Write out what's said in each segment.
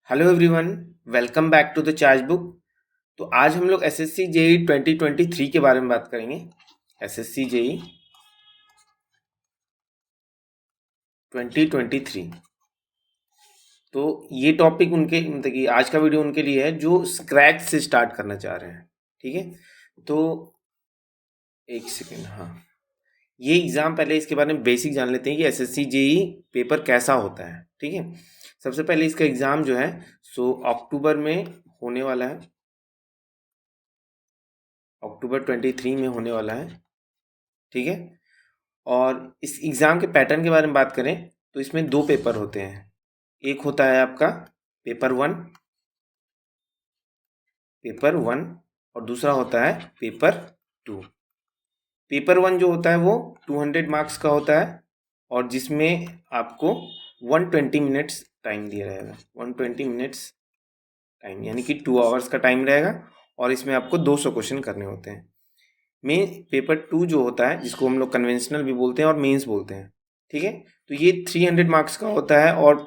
Hello everyone, welcome back to the charge book. तो आज हम लोग एसएससी जेई 2023 के बारे में बात करेंगे। SSC JE 2023। तो ये टॉपिक उनके मतलब कि आज का वीडियो उनके लिए है जो स्क्रैच से स्टार्ट करना चाह रहे हैं। ठीक है, तो एक सेकेंड। हाँ, ये एग्ज़ाम पहले इसके बारे में बेसिक जान लेते हैं कि एसएससी जेई पेपर कैसा होता है। ठीक है, सबसे पहले इसका एग्ज़ाम जो है सो अक्टूबर में होने वाला है। अक्टूबर 23 में होने वाला है। ठीक है, और इस एग्ज़ाम के पैटर्न के बारे में बात करें तो इसमें दो पेपर होते हैं। एक होता है आपका पेपर वन और दूसरा होता है पेपर 2। पेपर 1 जो होता है वो 200 मार्क्स का होता है और जिसमें आपको 120 मिनट्स टाइम दिया रहेगा। 120 मिनट्स टाइम यानी कि 2 आवर्स का टाइम रहेगा और इसमें आपको 200 क्वेश्चन करने होते हैं। में पेपर 2 जो होता है जिसको हम लोग कन्वेंशनल भी बोलते हैं और मेंस बोलते हैं। ठीक है, तो ये 300 मार्क्स का होता है और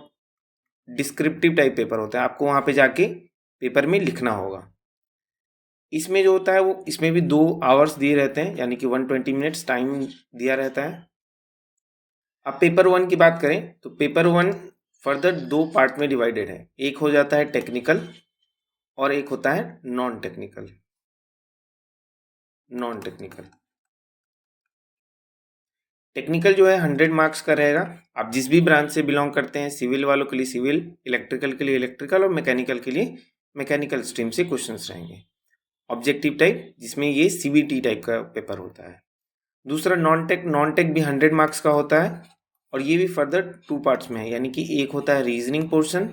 डिस्क्रिप्टिव टाइप पेपर होता है। आपको वहाँ पे जाके पेपर में लिखना होगा। इसमें जो होता है वो इसमें भी 2 आवर्स दिए रहते हैं यानी कि 120 मिनट्स टाइम दिया रहता है। अब पेपर 1 की बात करें तो पेपर 1 फर्दर 2 पार्ट में डिवाइडेड है। एक हो जाता है टेक्निकल और एक होता है नॉन टेक्निकल। टेक्निकल जो है 100 मार्क्स का रहेगा। आप जिस भी ब्रांच से बिलोंग करते हैं, सिविल वालों के लिए सिविल, इलेक्ट्रिकल के लिए इलेक्ट्रिकल और मैकेनिकल के लिए मैकेनिकल स्ट्रीम से क्वेश्चंस रहेंगे। ऑब्जेक्टिव टाइप जिसमें ये सीबीटी टाइप का पेपर होता है। दूसरा नॉन टेक भी 100 मार्क्स का होता है और ये भी फर्दर 2 पार्ट्स में है यानी कि एक होता है रीजनिंग पोर्शन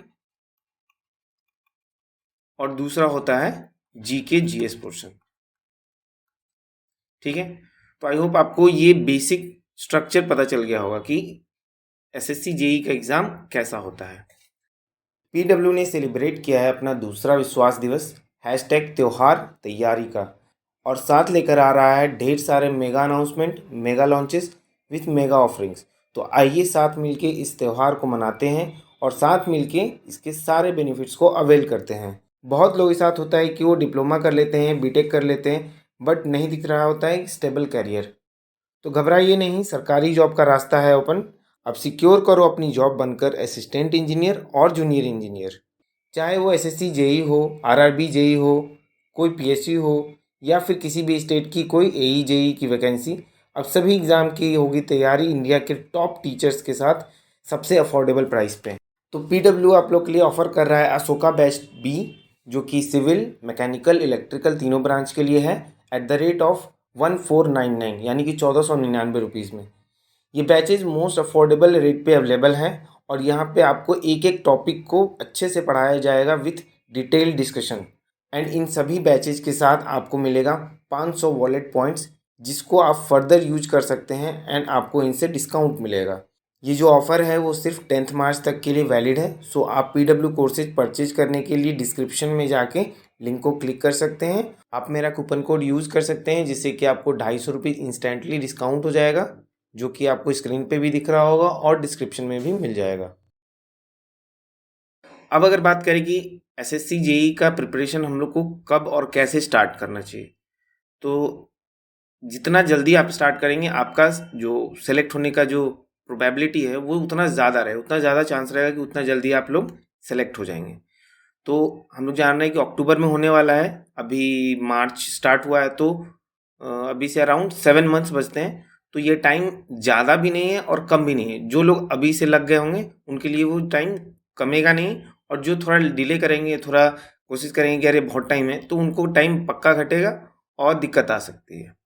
और दूसरा होता है जीके जीएस पोर्शन। ठीक है, तो आई होप आपको ये बेसिक स्ट्रक्चर पता चल गया होगा कि एसएससी जेई का एग्ज़ाम कैसा होता है। पीडब्ल्यू ने सेलिब्रेट किया है अपना दूसरा विश्वास दिवस #त्योहार तैयारी का और साथ लेकर आ रहा है ढेर सारे mega announcement, mega launches with mega offerings. तो आइए साथ मिलके इस त्यौहार को मनाते हैं और साथ मिलके इसके सारे बेनिफिट्स को अवेल करते हैं। बहुत लोगों के साथ होता है कि वो डिप्लोमा कर लेते हैं, बीटेक कर लेते हैं, बट नहीं दिख रहा होता है स्टेबल करियर। तो घबराइए नहीं, सरकारी जॉब का रास्ता है ओपन। अब सिक्योर करो अपनी जॉब बनकर असिस्टेंट इंजीनियर और जूनियर इंजीनियर। चाहे वो एसएससी जेई हो, आरआरबी जेई हो, कोई पीएससी हो या फिर किसी भी स्टेट की कोई एई जेई की वैकेंसी, अब सभी एग्ज़ाम की होगी तैयारी इंडिया के टॉप टीचर्स के साथ सबसे अफोर्डेबल प्राइस पे। तो पीडब्ल्यू आप लोग के लिए ऑफ़र कर रहा है अशोका बैच बी, जो कि सिविल, मैकेनिकल, इलेक्ट्रिकल तीनों ब्रांच के लिए है, एट द रेट ऑफ 1499 यानी कि 1499 रुपीज़ में। ये बैचेज मोस्ट अफोर्डेबल रेट पे अवेलेबल हैं और यहाँ पे आपको एक एक टॉपिक को अच्छे से पढ़ाया जाएगा with detail discussion. And in सभी बैचेज के साथ आपको मिलेगा 500 वॉलेट पॉइंट्स जिसको आप फर्दर यूज कर सकते हैं एंड आपको इनसे डिस्काउंट मिलेगा। ये जो ऑफ़र है वो सिर्फ 10th मार्च तक के लिए वैलिड है। सो आप पीडब्ल्यू कोर्सेज परचेज करने के लिए डिस्क्रिप्शन में जाके लिंक को क्लिक कर सकते हैं। आप मेरा कूपन कोड यूज़ कर सकते हैं जिससे कि आपको 250 रुपये इंस्टेंटली डिस्काउंट हो जाएगा, जो कि आपको स्क्रीन पे भी दिख रहा होगा और डिस्क्रिप्शन में भी मिल जाएगा। अब अगर बात करें कि एसएससी जेई का प्रिपरेशन हम लोग को कब और कैसे स्टार्ट करना चाहिए, तो जितना जल्दी आप स्टार्ट करेंगे आपका जो सेलेक्ट होने का जो प्रोबेबिलिटी है वो उतना ज़्यादा रहे, उतना ज़्यादा चांस रहेगा कि उतना जल्दी आप लोग सेलेक्ट हो जाएंगे। तो हम लोग जान रहे हैं कि अक्टूबर में होने वाला है, अभी मार्च स्टार्ट हुआ है, तो अभी से अराउंड 7 मंथ्स बचते हैं। तो ये टाइम ज़्यादा भी नहीं है और कम भी नहीं है। जो लोग अभी से लग गए होंगे उनके लिए वो टाइम कमेगा नहीं, और जो थोड़ा डिले करेंगे, थोड़ा कोशिश करेंगे कि अरे बहुत टाइम है, तो उनको टाइम पक्का घटेगा और दिक्कत आ सकती है।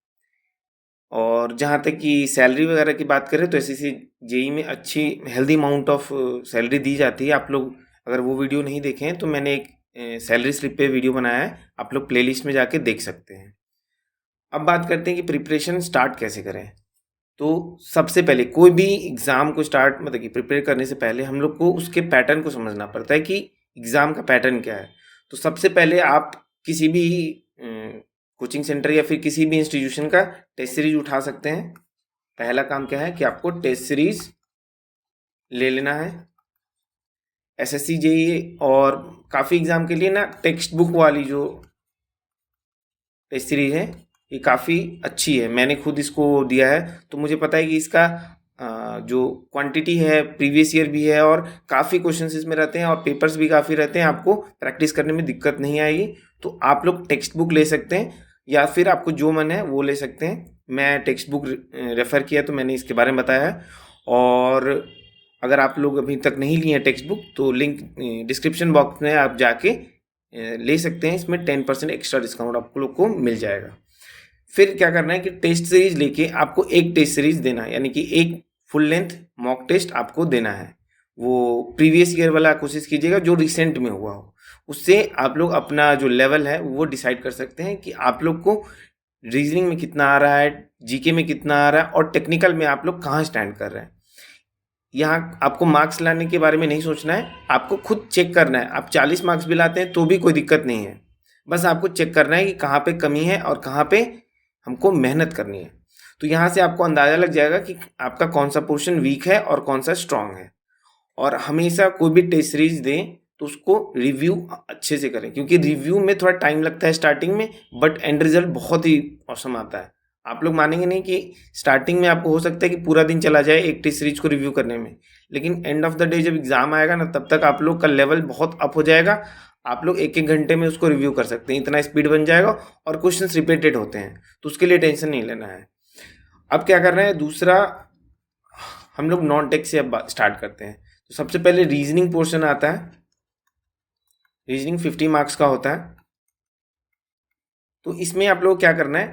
और जहाँ तक कि सैलरी वगैरह की बात करें तो एसएससी जेई में अच्छी हेल्दी अमाउंट ऑफ सैलरी दी जाती है। आप लोग अगर वो वीडियो नहीं देखे हैं तो मैंने एक सैलरी स्लिप पे वीडियो बनाया है, आप लोग प्लेलिस्ट में जाके देख सकते हैं। अब बात करते हैं कि प्रिपरेशन स्टार्ट कैसे करें। तो सबसे पहले कोई भी एग्ज़ाम को स्टार्ट मतलब कि प्रिपेयर करने से पहले हम लोग को उसके पैटर्न को समझना पड़ता है कि एग्ज़ाम का पैटर्न क्या है। तो सबसे पहले आप किसी भी कोचिंग सेंटर या फिर किसी भी इंस्टीट्यूशन का टेस्ट सीरीज उठा सकते हैं। पहला काम क्या है कि आपको टेस्ट सीरीज ले लेना है। एसएससी जेईई और काफ़ी एग्ज़ाम के लिए ना टेक्स्ट बुक वाली जो टेस्ट सीरीज है ये काफ़ी अच्छी है। मैंने खुद इसको दिया है तो मुझे पता है कि इसका जो क्वांटिटी है प्रीवियस ईयर भी है और काफ़ी क्वेश्चंस इसमें रहते हैं और पेपर्स भी काफ़ी रहते हैं, आपको प्रैक्टिस करने में दिक्कत नहीं आएगी। तो आप लोग टेक्स्ट बुक ले सकते हैं या फिर आपको जो मन है वो ले सकते हैं। मैं टेक्स्ट बुक रेफ़र किया तो मैंने इसके बारे में बताया है। और अगर आप लोग अभी तक नहीं लिए हैं टेक्स्ट बुक तो लिंक डिस्क्रिप्शन बॉक्स में आप जाके ले सकते हैं। इसमें 10% एक्स्ट्रा डिस्काउंट आप लोग को मिल जाएगा। फिर क्या करना है कि टेस्ट सीरीज लेके आपको एक टेस्ट सीरीज देना है, यानी कि एक फुल लेंथ मॉक टेस्ट आपको देना है। वो प्रीवियस ईयर वाला कोशिश कीजिएगा जो रिसेंट में हुआ हो। उससे आप लोग अपना जो लेवल है वो डिसाइड कर सकते हैं कि आप लोग को रीजनिंग में कितना आ रहा है, जीके में कितना आ रहा है और टेक्निकल में आप लोग कहाँ स्टैंड कर रहे हैं। यहाँ आपको मार्क्स लाने के बारे में नहीं सोचना है, आपको खुद चेक करना है। आप 40 मार्क्स भी लाते हैं तो भी कोई दिक्कत नहीं है, बस आपको चेक करना है कि कहाँ पे कमी है और कहाँ पे हमको मेहनत करनी है। तो यहाँ से आपको अंदाज़ा लग जाएगा कि आपका कौन सा पोर्शन वीक है और कौन सा स्ट्रांग है। और हमेशा कोई भी टेस्ट सीरीज दें तो उसको रिव्यू अच्छे से करें, क्योंकि रिव्यू में थोड़ा टाइम लगता है स्टार्टिंग में, बट एंड रिजल्ट बहुत ही औसम आता है। आप लोग मानेंगे नहीं कि स्टार्टिंग में आपको हो सकता है कि पूरा दिन चला जाए एक टेस्ट सीरीज को रिव्यू करने में, लेकिन एंड ऑफ द डे जब एग्ज़ाम आएगा ना तब तक आप लोग का लेवल बहुत अप हो जाएगा। आप लोग एक एक घंटे में उसको रिव्यू कर सकते हैं, इतना स्पीड बन जाएगा। और क्वेश्चन रिपीटेड होते हैं तो उसके लिए टेंशन नहीं लेना है। अब क्या करना है, दूसरा हम लोग नॉन टेक से अब स्टार्ट करते हैं। तो सबसे पहले रीजनिंग पोर्शन आता है। रीजनिंग 50 मार्क्स का होता है। तो इसमें आप लोग क्या करना है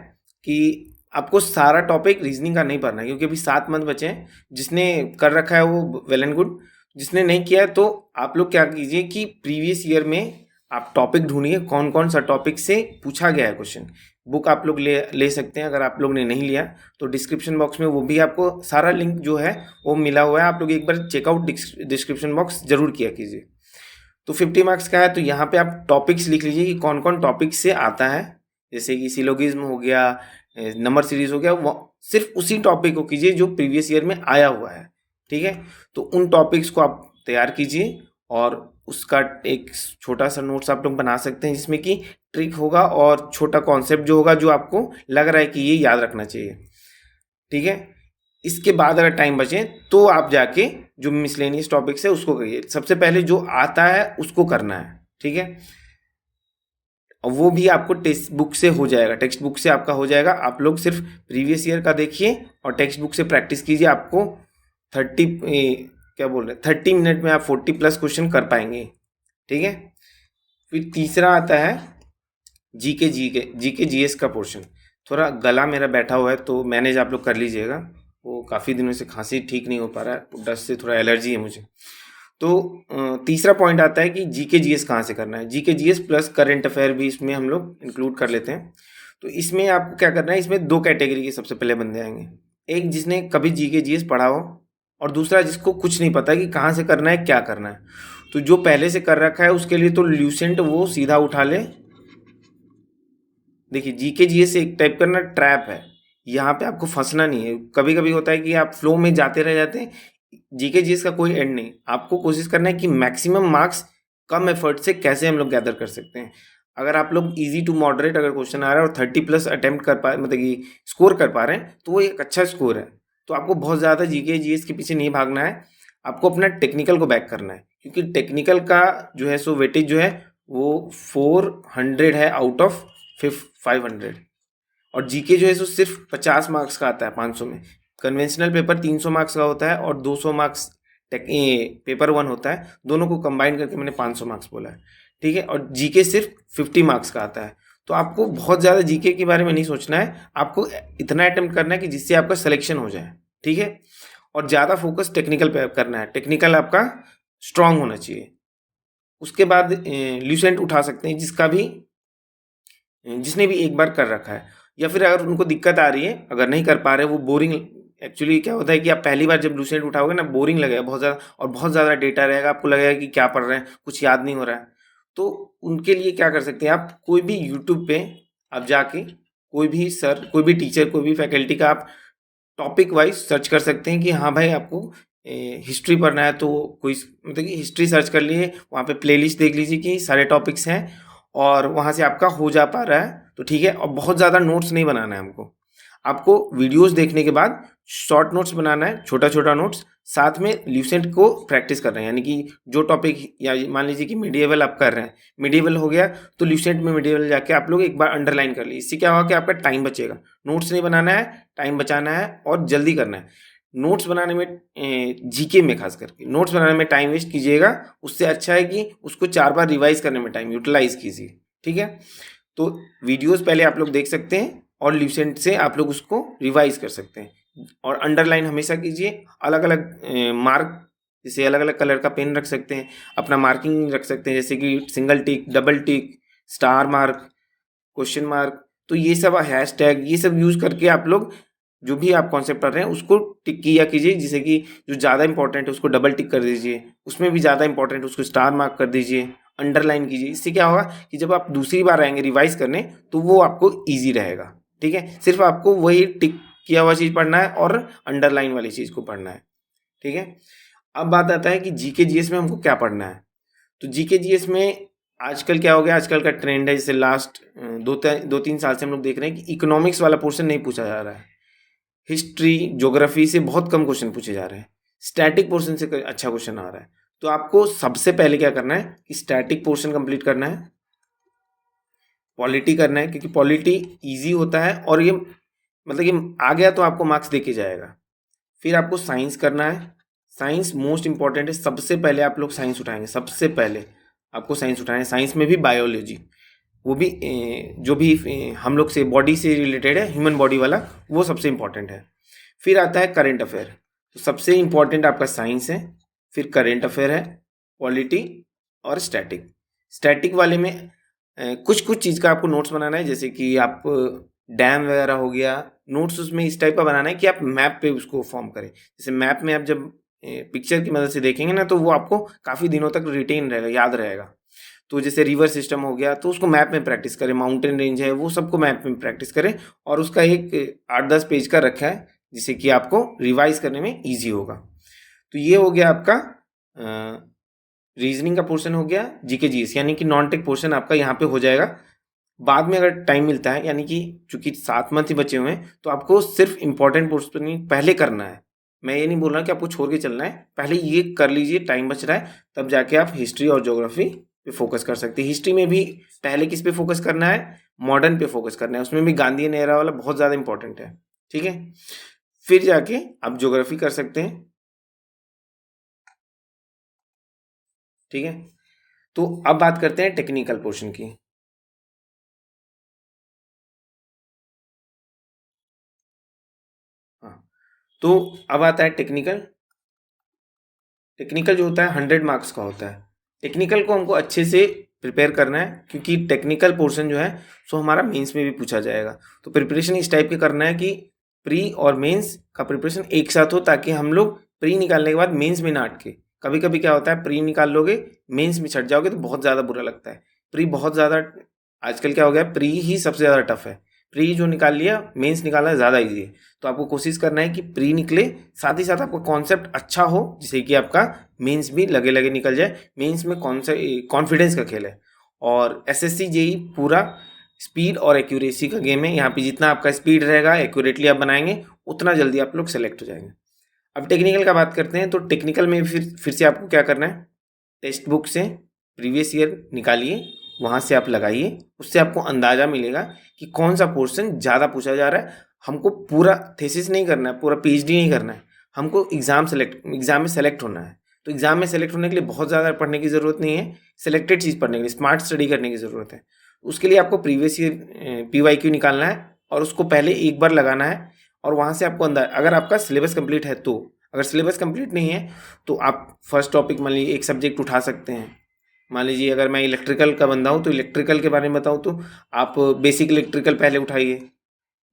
कि आपको सारा टॉपिक रीजनिंग का नहीं पढ़ना है, क्योंकि अभी 7 मंथ बचे हैं। जिसने कर रखा है वो वेल एंड गुड, जिसने नहीं किया है तो आप लोग क्या कीजिए कि प्रीवियस ईयर में आप टॉपिक ढूंढिए कौन कौन सा टॉपिक से पूछा गया है क्वेश्चन। बुक आप लोग ले सकते हैं। अगर आप लोग ने नहीं लिया तो डिस्क्रिप्शन बॉक्स में वो भी आपको सारा लिंक जो है वो मिला हुआ है। आप लोग एक बार चेकआउट डिस्क्रिप्शन बॉक्स जरूर किया कीजिए। तो 50 मार्क्स का है तो यहाँ पे आप टॉपिक्स लिख लीजिए कि कौन कौन टॉपिक से आता है। जैसे कि सिलोगिज्म हो गया, नंबर सीरीज हो गया, वो सिर्फ उसी टॉपिक को कीजिए जो प्रीवियस ईयर में आया हुआ है। ठीक है, तो उन टॉपिक्स को आप तैयार कीजिए और उसका एक छोटा सा नोट्स आप लोग बना सकते हैं जिसमें कि ट्रिक होगा और छोटा कॉन्सेप्ट जो होगा जो आपको लग रहा है कि ये याद रखना चाहिए। ठीक है, इसके बाद अगर टाइम बचे तो आप जाके जो मिसलेनियस टॉपिक्स है उसको करिए। सबसे पहले जो आता है उसको करना है। ठीक है, और वो भी आपको टेक्स्ट बुक से हो जाएगा, टेक्स्ट बुक से आपका हो जाएगा। आप लोग सिर्फ प्रीवियस ईयर का देखिए और टेक्स्ट बुक से प्रैक्टिस कीजिए। आपको 30 मिनट में आप 40+ क्वेश्चन कर पाएंगे। ठीक है, फिर तीसरा आता है जीके जीएस का पोर्शन। थोड़ा गला मेरा बैठा हुआ है तो मैनेज आप लोग कर लीजिएगा। वो काफ़ी दिनों से खांसी ठीक नहीं हो पा रहा है, डस्ट से थोड़ा एलर्जी है मुझे। तो तीसरा पॉइंट आता है कि जीके जीएस कहाँ से करना है। GK GS plus current affair भी इसमें हम लोग इंक्लूड कर लेते हैं। तो इसमें आपको क्या करना है, इसमें 2 कैटेगरी के सबसे पहले बंदे आएंगे। एक जिसने कभी जीके जीएस पढ़ा हो और दूसरा जिसको कुछ नहीं पता कि कहाँ से करना है क्या करना है। तो जो पहले से कर रखा है उसके लिए तो ल्यूसेंट वो सीधा उठा ले। देखिए जीके जीएस एक टाइप का ना ट्रैप है, यहाँ पे आपको फंसना नहीं है। कभी कभी होता है कि आप फ्लो में जाते रह जाते हैं। जीके जीएस का कोई एंड नहीं, आपको कोशिश करना है कि मैक्सिमम मार्क्स कम एफर्ट से कैसे हम लोग गैदर कर सकते हैं। अगर आप लोग इजी टू मॉडरेट अगर क्वेश्चन आ रहा है और 30+ अटेम्प्ट कर पा मतलब कि स्कोर कर पा रहे हैं तो वो एक अच्छा स्कोर है। तो आपको बहुत ज़्यादा जीके जीएस के पीछे नहीं भागना है, आपको अपना टेक्निकल को बैक करना है। क्योंकि टेक्निकल का जो है सो वेटेज जो है वो 400 है आउट ऑफ 500 और जीके जो है सो सिर्फ 50 मार्क्स का आता है 500 में। कन्वेंशनल पेपर 300 मार्क्स का होता है और 200 मार्क्स पेपर 1 होता है। दोनों को कंबाइन करके मैंने 500 मार्क्स बोला है। ठीक है, और जीके सिर्फ 50 मार्क्स का आता है। तो आपको बहुत ज़्यादा जीके के बारे में नहीं सोचना है, आपको इतना अटेम्प्ट करना है कि जिससे आपका सिलेक्शन हो जाए। ठीक है, और ज़्यादा फोकस टेक्निकल पे करना है, टेक्निकल आपका स्ट्रांग होना चाहिए। उसके बाद ल्यूसेंट उठा सकते हैं जिसने भी एक बार कर रखा है, या फिर अगर उनको दिक्कत आ रही है, अगर नहीं कर पा रहे वो बोरिंग। एक्चुअली क्या होता है कि आप पहली बार जब लूसेंट उठाओगे ना बोरिंग लगेगा बहुत ज़्यादा और बहुत ज़्यादा डेटा रहेगा, आपको लगेगा कि क्या पढ़ रहे हैं, कुछ याद नहीं हो रहा है। तो उनके लिए क्या कर सकते हैं, आप कोई भी यूट्यूब पे आप जाके कोई भी सर, कोई भी टीचर, कोई भी फैकल्टी का आप टॉपिक वाइज सर्च कर सकते हैं कि हाँ भाई आपको हिस्ट्री पढ़ना है तो कोई मतलब कि हिस्ट्री सर्च कर लिए, वहाँ पे प्लेलिस्ट देख लीजिए कि सारे टॉपिक्स हैं और वहाँ से आपका हो जा पा रहा है तो ठीक है। और बहुत ज़्यादा नोट्स नहीं बनाना है हमको, आपको वीडियोस देखने के बाद शॉर्ट नोट्स बनाना है, छोटा छोटा नोट्स। साथ में ल्यूसेंट को प्रैक्टिस कर रहे हैं, यानी कि जो टॉपिक, या मान लीजिए कि मिडिएवल आप कर रहे हैं, मिडिएवल हो गया तो ल्यूसेंट में मिडिएवल जाके आप लोग एक बार अंडरलाइन कर लीजिए। इससे क्या होगा कि आपका टाइम बचेगा। नोट्स नहीं बनाना है, टाइम बचाना है और जल्दी करना है। नोट्स बनाने में, जीके में खास करके नोट्स बनाने में टाइम वेस्ट कीजिएगा, उससे अच्छा है कि उसको 4 बार रिवाइज करने में टाइम यूटिलाइज कीजिए, ठीक है। तो वीडियोस पहले आप लोग देख सकते हैं और ल्यूसेंट से आप लोग उसको रिवाइज कर सकते हैं। और अंडरलाइन हमेशा कीजिए, अलग अलग मार्क, जैसे अलग अलग कलर का पेन रख सकते हैं, अपना मार्किंग रख सकते हैं, जैसे कि single tick, double tick, star mark, question mark. तो ये सब हैश टैग, ये सब यूज करके आप लोग जो भी आप कॉन्सेप्ट पढ़ रहे हैं उसको टिक किया कीजिए। जैसे कि जो ज़्यादा इंपॉर्टेंट है उसको डबल टिक कर दीजिए, उसमें भी ज़्यादा इंपॉर्टेंट उसको स्टार मार्क कर दीजिए, अंडरलाइन कीजिए। इससे क्या होगा कि जब आप दूसरी बार आएंगे रिवाइज करने तो वो आपको ईजी रहेगा, ठीक है। सिर्फ आपको वही टिक किया हुआ चीज़ पढ़ना है और अंडरलाइन वाली चीज़ को पढ़ना है, ठीक है। अब बात आता है कि जीके जीएस में हमको क्या पढ़ना है। तो जीके जीएस में आजकल क्या हो गया, आजकल का ट्रेंड है, जैसे लास्ट 2-3 साल से हम लोग देख रहे हैं कि इकोनॉमिक्स वाला पोर्शन नहीं पूछा जा रहा है। हिस्ट्री, ज्योग्राफी से बहुत कम क्वेश्चन पूछे जा रहे हैं, स्टैटिक पोर्शन से अच्छा क्वेश्चन आ रहा है। तो आपको सबसे पहले क्या करना है कि स्टैटिक पोर्शन कंप्लीट करना है, पॉलिटी करना है, क्योंकि पॉलिटी इजी होता है और ये मतलब कि आ गया तो आपको मार्क्स दे के जाएगा। फिर आपको साइंस करना है, साइंस मोस्ट इंपॉर्टेंट है। सबसे पहले आप लोग साइंस उठाएंगे, सबसे पहले आपको साइंस उठाना है। साइंस में भी बायोलॉजी, वो भी जो भी हम लोग से बॉडी से रिलेटेड है, ह्यूमन बॉडी वाला, वो सबसे इंपॉर्टेंट है। फिर आता है करेंट अफेयर। तो सबसे इंपॉर्टेंट आपका साइंस है, फिर करेंट अफेयर है, पॉलिटी और स्टैटिक। स्टैटिक वाले में कुछ कुछ चीज़ का आपको नोट्स बनाना है, जैसे कि आप डैम वगैरह हो गया, नोट्स उसमें इस टाइप का बनाना है कि आप मैप पे उसको फॉर्म करें। जैसे मैप में आप जब पिक्चर की मदद से देखेंगे ना तो वो आपको काफ़ी दिनों तक रिटेन रहेगा, याद रहेगा। तो जैसे रिवर सिस्टम हो गया तो उसको मैप में प्रैक्टिस करें, माउंटेन रेंज है वो सबको मैप में प्रैक्टिस करें। और उसका एक 8-10 पेज का रखा है जिससे कि आपको रिवाइज करने में ईजी होगा। तो ये हो गया आपका रीजनिंग का पोर्शन हो गया, जीके जीएस यानी कि नॉन टेक पोर्शन आपका यहाँ पे हो जाएगा। बाद में अगर टाइम मिलता है, यानी कि चूंकि 7 मंथ ही बचे हुए हैं, तो आपको सिर्फ इंपॉर्टेंट पोर्शन पहले करना है। मैं ये नहीं बोल रहा कि आपको छोड़ के चलना है, पहले ये कर लीजिए, टाइम बच रहा है, तब जाके आप हिस्ट्री और ज्योग्राफी पे फोकस कर सकते हैं। हिस्ट्री में भी पहले किस पे फोकस करना है, मॉडर्न पे फोकस करना है, उसमें भी गांधी एरा वाला बहुत ज़्यादा इंपॉर्टेंट है, ठीक है। फिर जाके आप ज्योग्राफी कर सकते हैं, ठीक है। तो अब बात करते हैं टेक्निकल पोर्शन की। हाँ, तो अब आता है टेक्निकल। टेक्निकल जो होता है 100 मार्क्स का होता है। टेक्निकल को हमको अच्छे से प्रिपेयर करना है, क्योंकि टेक्निकल पोर्शन जो है सो हमारा मेंस में भी पूछा जाएगा। तो प्रिपरेशन इस टाइप के करना है कि प्री और मेंस का प्रिपरेशन एक साथ हो, ताकि हम लोग प्री निकालने के बाद मेंस में ना अटके। कभी कभी क्या होता है, प्री निकाल लोगे, मेंस में छट जाओगे तो बहुत ज़्यादा बुरा लगता है। प्री बहुत ज़्यादा, आजकल क्या हो गया, प्री ही सबसे ज़्यादा टफ है। प्री जो निकाल लिया, मेंस निकालना ज़्यादा ईजी है। तो आपको कोशिश करना है कि प्री निकले, साथ ही साथ आपका कॉन्सेप्ट अच्छा हो, जिससे कि आपका मेंस भी लगे लगे निकल जाए। मेंस में कौन सा कॉन्फिडेंस का खेल है, और एसएससी जेई पूरा स्पीड और एक्यूरेसी का गेम है। यहाँ पे जितना आपका स्पीड रहेगा, एक्यूरेटली आप बनाएंगे, उतना जल्दी आप लोग सेलेक्ट हो जाएंगे। अब टेक्निकल का बात करते हैं। तो टेक्निकल में फिर से आपको क्या करना है, टेक्स्ट बुक से प्रीवियस ईयर निकालिए, वहाँ से आप लगाइए, उससे आपको अंदाज़ा मिलेगा कि कौन सा पोर्शन ज़्यादा पूछा जा रहा है। हमको पूरा थीसिस नहीं करना है, पूरा पीएचडी नहीं करना है, हमको एग्ज़ाम में सेलेक्ट होना है। तो एग्ज़ाम में सेलेक्ट होने के लिए बहुत ज़्यादा पढ़ने की ज़रूरत नहीं है, सिलेक्टेड चीज़ पढ़ने के लिए स्मार्ट स्टडी करने की ज़रूरत है। उसके लिए आपको प्रीवियस ईयर PYQ निकालना है और उसको पहले एक बार लगाना है, और वहाँ से आपको अगर आपका सिलेबस कंप्लीट है तो। अगर सिलेबस कंप्लीट नहीं है तो आप फर्स्ट टॉपिक मान लीजिए एक सब्जेक्ट उठा सकते हैं। मान लीजिए अगर मैं इलेक्ट्रिकल का बंदा हूँ तो इलेक्ट्रिकल के बारे में बताऊँ तो आप बेसिक इलेक्ट्रिकल पहले उठाइए।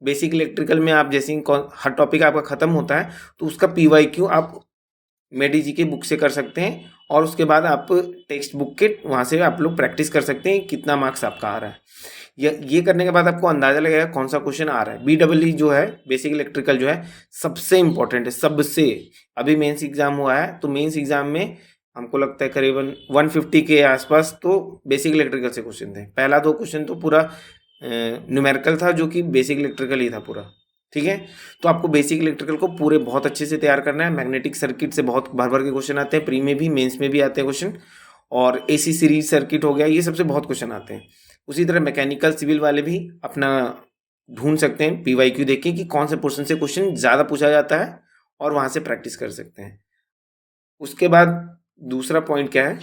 बेसिक इलेक्ट्रिकल में आप जैसे ही हर टॉपिक आपका ख़त्म होता है तो उसका PYQ आप मेडी जी के बुक से कर सकते हैं, और उसके बाद आप टेक्स्ट बुक के वहाँ से आप लोग प्रैक्टिस कर सकते हैं कितना मार्क्स आपका आ रहा है। ये करने के बाद आपको अंदाजा लगेगा कौन सा क्वेश्चन आ रहा है। BEE जो है, बेसिक इलेक्ट्रिकल जो है, सबसे इंपॉर्टेंट है, सबसे। अभी मेंस एग्जाम हुआ है, तो मेंस एग्जाम में हमको लगता है करीबन 150 के आसपास तो बेसिक इलेक्ट्रिकल से क्वेश्चन थे। पहला 2 क्वेश्चन तो पूरा न्यूमेरिकल था, जो कि बेसिक इलेक्ट्रिकल ही था पूरा। ठीक है, तो आपको बेसिक इलेक्ट्रिकल को पूरे बहुत अच्छे से तैयार करना है। मैग्नेटिक सर्किट से बहुत भर भर के क्वेश्चन आते हैं, प्री में भी, मेंस में भी आते हैं क्वेश्चन। और AC सीरीज सर्किट हो गया, ये सबसे बहुत क्वेश्चन आते हैं। उसी तरह मैकेनिकल सिविल वाले भी अपना ढूंढ सकते हैं PYQ देख के कि कौन से पोर्शन से क्वेश्चन ज़्यादा पूछा जाता है, और वहाँ से प्रैक्टिस कर सकते हैं। उसके बाद दूसरा पॉइंट क्या है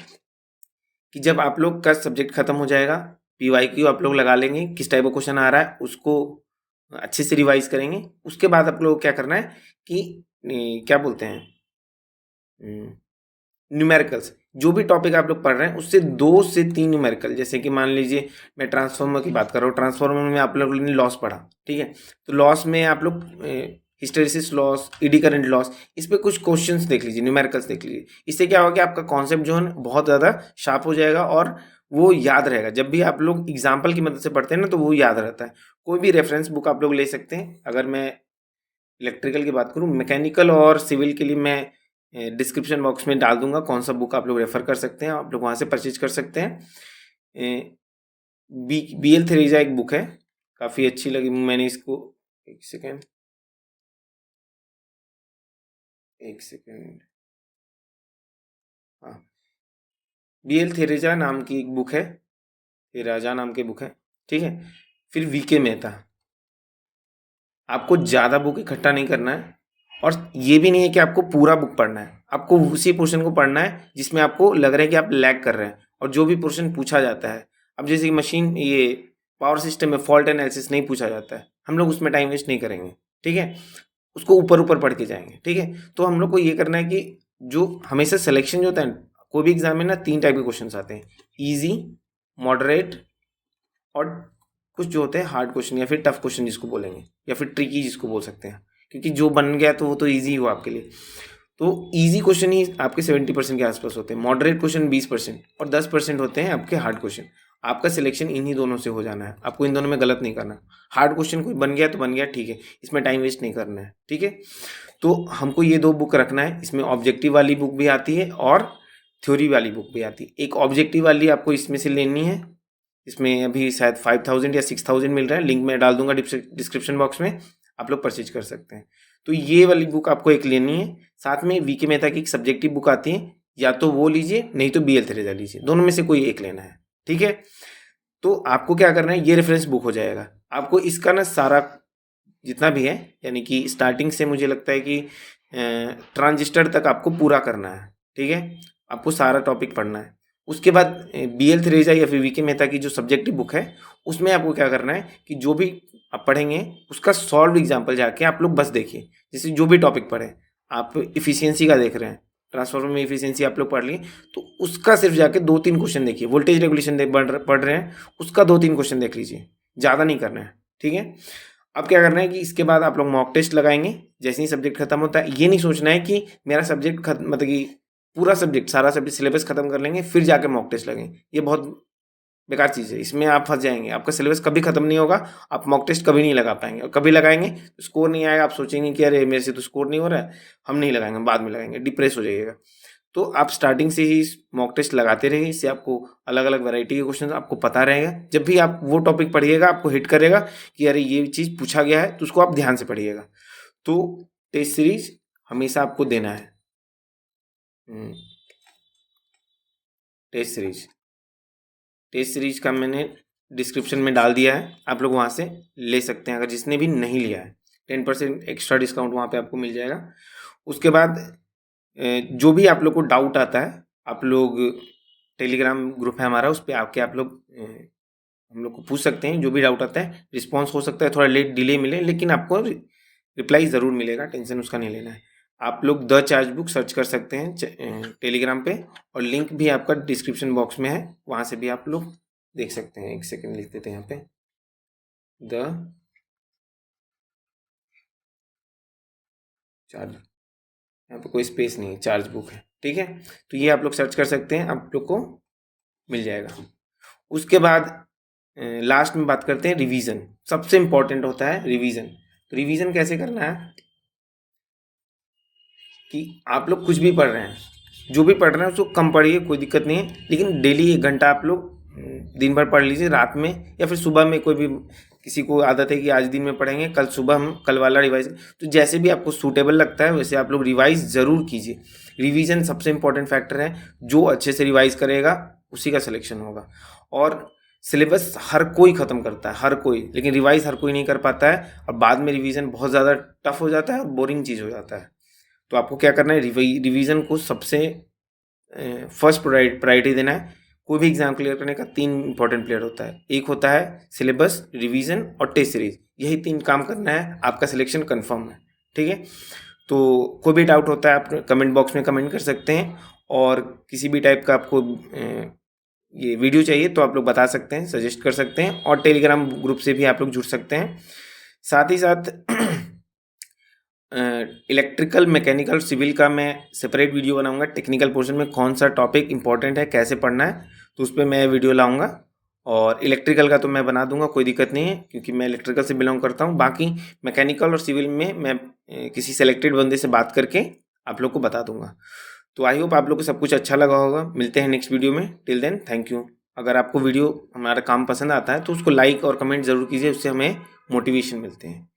कि जब आप लोग का सब्जेक्ट खत्म हो जाएगा, PYQ आप लोग लगा लेंगे, किस टाइप का क्वेश्चन आ रहा है उसको अच्छे से रिवाइज करेंगे। उसके बाद आप लोग क्या करना है कि क्या बोलते हैं, न्यूमेरिकल्स, जो भी टॉपिक आप लोग पढ़ रहे हैं उससे 2 से 3 न्यूमेरिकल। जैसे कि मान लीजिए मैं ट्रांसफार्मर की बात कर रहा हूँ, ट्रांसफार्मर में आप लोगों ने लॉस पढ़ा, ठीक है, तो लॉस में आप लोग hysteresis loss, eddy current loss, इस पे कुछ क्वेश्चंस देख लीजिए, न्यूमेरिकल्स देख लीजिए। इससे क्या होगा कि आपका कॉन्सेप्ट जो है बहुत ज़्यादा शार्प हो जाएगा और वो याद रहेगा। जब भी आप लोग एग्जाम्पल की मदद से पढ़ते हैं ना, तो वो याद रहता है। कोई भी रेफरेंस बुक आप लोग ले सकते हैं। अगर मैं इलेक्ट्रिकल की बात करूँ, मैकेनिकल और सिविल के लिए मैं डिस्क्रिप्शन बॉक्स में डाल दूंगा कौन सा बुक आप लोग रेफर कर सकते हैं, आप लोग वहाँ से परचेज कर सकते हैं। BL थेरेजा एक बुक है, काफ़ी अच्छी लगी मैंने इसको। एक सेकेंड, हाँ, BL थेरेजा नाम की एक बुक है, थेराजा नाम की बुक है, ठीक है। फिर VK मेहता। आपको ज़्यादा बुक इकट्ठा नहीं करना है, और ये भी नहीं है कि आपको पूरा बुक पढ़ना है। आपको उसी पोर्शन को पढ़ना है जिसमें आपको लग रहा है कि आप लैग कर रहे हैं, और जो भी पोर्शन पूछा जाता है। अब जैसे कि मशीन, ये पावर सिस्टम में फॉल्ट एनालिसिस नहीं पूछा जाता है, हम लोग उसमें टाइम वेस्ट नहीं करेंगे, ठीक है, उसको ऊपर ऊपर पढ़ के जाएंगे, ठीक है। तो हम लोग को ये करना है कि जो हमेशा सिलेक्शन जो होता है, कोई भी एग्जाम में ना 3 टाइप के क्वेश्चन आते हैं, ईजी, मॉडरेट, और कुछ जो होते हैं हार्ड क्वेश्चन या फिर टफ क्वेश्चन जिसको बोलेंगे, या फिर ट्रिकी जिसको बोल सकते हैं, क्योंकि जो बन गया तो वो तो ईजी हुआ आपके लिए। तो ईजी क्वेश्चन ही आपके 70% के आसपास होते हैं, मॉडरेट क्वेश्चन 20% और 10% होते हैं आपके हार्ड क्वेश्चन। आपका सिलेक्शन इन्हीं दोनों से हो जाना है, आपको इन दोनों में गलत नहीं करना। हार्ड क्वेश्चन कोई बन गया तो बन गया, ठीक है, इसमें टाइम वेस्ट नहीं करना है, ठीक है। तो हमको ये 2 बुक रखना है। इसमें ऑब्जेक्टिव वाली बुक भी आती है और थ्योरी वाली बुक भी आती है। एक ऑब्जेक्टिव वाली आपको इसमें से लेनी है, इसमें अभी शायद 5000 या 6000 मिल रहा है, लिंक मैं डाल दूंगा डिस्क्रिप्शन बॉक्स में, आप लोग परचेज कर सकते हैं। तो ये वाली बुक आपको एक लेनी है। साथ में VK मेहता की एक सब्जेक्टिव बुक आती है, या तो वो लीजिए, नहीं तो BL थेरेजा लीजिए, दोनों में से कोई एक लेना है, ठीक है। तो आपको क्या करना है, ये रेफरेंस बुक हो जाएगा। आपको इसका ना सारा जितना भी है, यानी कि स्टार्टिंग से मुझे लगता है कि ट्रांजिस्टर तक आपको पूरा करना है, ठीक है, आपको सारा टॉपिक पढ़ना है। उसके बाद BL थेरेजा या फिर VK मेहता की जो सब्जेक्टिव बुक है, उसमें आपको क्या करना है कि जो भी आप पढ़ेंगे उसका सॉल्व एग्जाम्पल जाके आप लोग बस देखिए। जैसे जो भी टॉपिक पढ़े, आप इफिशियंसी का देख रहे हैं, ट्रांसफार्मर में इफिशियंसी आप लोग पढ़ लिए, तो उसका सिर्फ जाके 2-3 क्वेश्चन देखिए। वोल्टेज रेगुलेशन पढ़ रहे हैं, उसका 2-3 क्वेश्चन देख लीजिए, ज़्यादा नहीं करना है, ठीक है। अब क्या करना है कि इसके बाद आप लोग मॉक टेस्ट लगाएंगे जैसे ही सब्जेक्ट खत्म होता है। ये नहीं सोचना है कि मेरा सब्जेक्ट खत्म, मतलब कि पूरा सब्जेक्ट, सारा सब्जेक्ट सिलेबस खत्म कर लेंगे फिर जाके मॉक टेस्ट लगेंगे, ये बहुत बेकार चीज़ है। इसमें आप फंस जाएंगे, आपका सिलेबस कभी खत्म नहीं होगा, आप मॉक टेस्ट कभी नहीं लगा पाएंगे, और कभी लगाएंगे तो स्कोर नहीं आएगा, आप सोचेंगे कि अरे मेरे से तो स्कोर नहीं हो रहा है, हम नहीं लगाएंगे, बाद में लगाएंगे, डिप्रेस हो जाइएगा। तो आप स्टार्टिंग से ही मॉक टेस्ट लगाते रहिए, इससे आपको अलग अलग वैरायटी के क्वेश्चन आपको पता रहेगा। जब भी आप वो टॉपिक पढ़िएगा, आपको हिट करेगा कि अरे ये चीज़ पूछा गया है, तो उसको आप ध्यान से पढ़िएगा। तो टेस्ट सीरीज हमेशा आपको देना है। टेस्ट सीरीज का मैंने डिस्क्रिप्शन में डाल दिया है, आप लोग वहाँ से ले सकते हैं अगर जिसने भी नहीं लिया है। 10% एक्स्ट्रा डिस्काउंट वहाँ पे आपको मिल जाएगा। उसके बाद जो भी आप लोग को डाउट आता है, आप लोग टेलीग्राम ग्रुप है हमारा, उस पर आके आप लोग हम लोग को पूछ सकते हैं। जो भी डाउट आता है, रिस्पॉन्स हो सकता है थोड़ा लेट डिले मिले, लेकिन आपको रिप्लाई ज़रूर मिलेगा, टेंशन उसका नहीं लेना है। आप लोग द चार्ज बुक सर्च कर सकते हैं टेलीग्राम पे, और लिंक भी आपका डिस्क्रिप्शन बॉक्स में है, वहाँ से भी आप लोग देख सकते हैं। एक सेकेंड लिख देते हैं यहाँ पे, द चार्ज, यहाँ पे कोई स्पेस नहीं है, चार्ज बुक है, ठीक है। तो ये आप लोग सर्च कर सकते हैं, आप लोग को मिल जाएगा। उसके बाद लास्ट में बात करते हैं रिवीजन। सबसे इम्पोर्टेंट होता है रिवीजन। तो रिवीजन कैसे करना है कि आप लोग कुछ भी पढ़ रहे हैं, जो भी पढ़ रहे हैं उसको कम पढ़िए, कोई दिक्कत नहीं है, लेकिन डेली 1 घंटा आप लोग दिन भर पढ़ लीजिए, रात में या फिर सुबह में। कोई भी किसी को आदत है कि आज दिन में पढ़ेंगे, कल सुबह हम कल वाला रिवाइज, तो जैसे भी आपको सूटेबल लगता है वैसे आप लोग रिवाइज ज़रूर कीजिए। रिवीजन सबसे इंपॉर्टेंट फैक्टर है, जो अच्छे से रिवाइज करेगा उसी का सिलेक्शन होगा। और सिलेबस हर कोई ख़त्म करता है, हर कोई, लेकिन रिवाइज हर कोई नहीं कर पाता है, और बाद में रिवीजन बहुत ज़्यादा टफ हो जाता है और बोरिंग चीज़ हो जाता है। तो आपको क्या करना है, रिवीजन को सबसे फर्स्ट प्रायोरिटी देना है। कोई भी एग्जाम क्लियर करने का 3 इंपॉर्टेंट प्लेयर होता है, एक होता है सिलेबस, रिवीजन और टेस्ट सीरीज। यही 3 काम करना है, आपका सिलेक्शन कंफर्म है। ठीक है, तो कोई भी डाउट होता है आप कमेंट बॉक्स में कमेंट कर सकते हैं, और किसी भी टाइप का आपको ये वीडियो चाहिए तो आप लोग बता सकते हैं, सजेस्ट कर सकते हैं, और टेलीग्राम ग्रुप से भी आप लोग जुड़ सकते हैं। साथ ही साथ इलेक्ट्रिकल, मैकेनिकल, सिविल का मैं सेपरेट वीडियो बनाऊंगा। टेक्निकल पोर्शन में कौन सा टॉपिक इंपॉर्टेंट है, कैसे पढ़ना है, तो उस पर मैं वीडियो लाऊंगा। और इलेक्ट्रिकल का तो मैं बना दूंगा, कोई दिक्कत नहीं है, क्योंकि मैं इलेक्ट्रिकल से बिलोंग करता हूँ। बाकी मैकेनिकल और सिविल में मैं किसी सेलेक्टेड बंदे से बात करके आप लोग को बता दूंगा। तो आई होप आप लोग को सब कुछ अच्छा लगा होगा। मिलते हैं नेक्स्ट वीडियो में। Till then thank you. अगर आपको वीडियो हमारा काम पसंद आता है तो उसको लाइक और कमेंट ज़रूर कीजिए, उससे हमें मोटिवेशन मिलते हैं।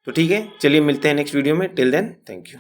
तो ठीक है, चलिए मिलते हैं नेक्स्ट वीडियो में। Till then thank you.